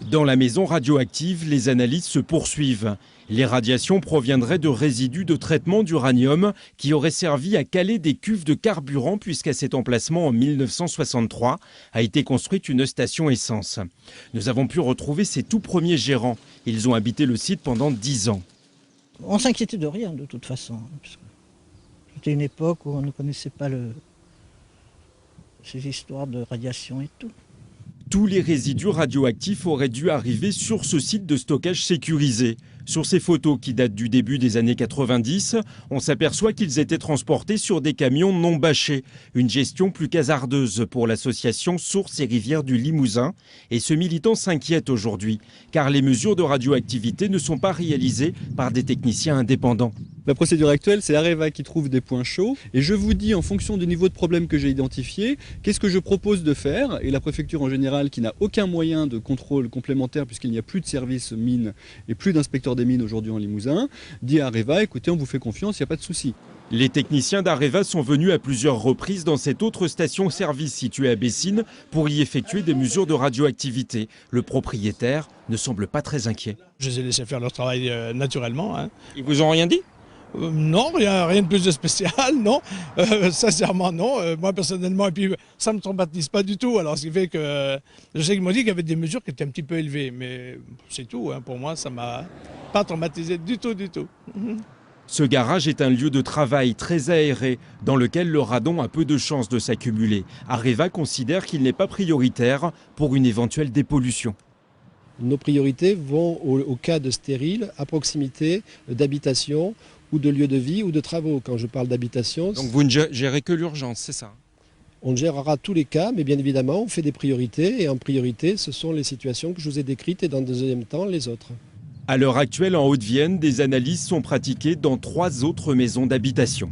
Dans la maison radioactive, les analyses se poursuivent. Les radiations proviendraient de résidus de traitement d'uranium qui auraient servi à caler des cuves de carburant puisqu'à cet emplacement en 1963 a été construite une station essence. Nous avons pu retrouver ses tout premiers gérants. Ils ont habité le site pendant 10 ans. On s'inquiétait de rien de toute façon. C'était une époque où on ne connaissait pas ces histoires de radiation et tout. Tous les résidus radioactifs auraient dû arriver sur ce site de stockage sécurisé. Sur ces photos qui datent du début des années 90, on s'aperçoit qu'ils étaient transportés sur des camions non bâchés. Une gestion plus qu'hasardeuse pour l'association Sources et Rivières du Limousin. Et ce militant s'inquiète aujourd'hui, car les mesures de radioactivité ne sont pas réalisées par des techniciens indépendants. La procédure actuelle, c'est Areva qui trouve des points chauds et je vous dis en fonction du niveau de problème que j'ai identifié, qu'est-ce que je propose de faire. Et la préfecture en général, qui n'a aucun moyen de contrôle complémentaire puisqu'il n'y a plus de service mine et plus d'inspecteurs des mines aujourd'hui en Limousin, dit à Areva, écoutez, on vous fait confiance, il n'y a pas de souci. Les techniciens d'Areva sont venus à plusieurs reprises dans cette autre station-service située à Bessines pour y effectuer des mesures de radioactivité. Le propriétaire ne semble pas très inquiet. Je les ai laissés faire leur travail naturellement. Ils vous ont rien dit ? Non, rien de plus de spécial, non. Sincèrement, non. Moi, personnellement, et puis ça ne me traumatise pas du tout. Alors, ce qui fait que je sais qu'ils m'ont dit qu'il y avait des mesures qui étaient un petit peu élevées. Mais c'est tout. Pour moi, ça ne m'a pas traumatisé du tout, du tout. Ce garage est un lieu de travail très aéré, dans lequel le radon a peu de chances de s'accumuler. Areva considère qu'il n'est pas prioritaire pour une éventuelle dépollution. Nos priorités vont au cas de stériles, à proximité d'habitation ou de lieux de vie ou de travaux. Quand je parle d'habitation... Donc vous ne gérez que l'urgence, c'est ça ? On gérera tous les cas, mais bien évidemment, on fait des priorités. Et en priorité, ce sont les situations que je vous ai décrites et dans le deuxième temps, les autres. À l'heure actuelle, en Haute-Vienne, des analyses sont pratiquées dans 3 autres maisons d'habitation.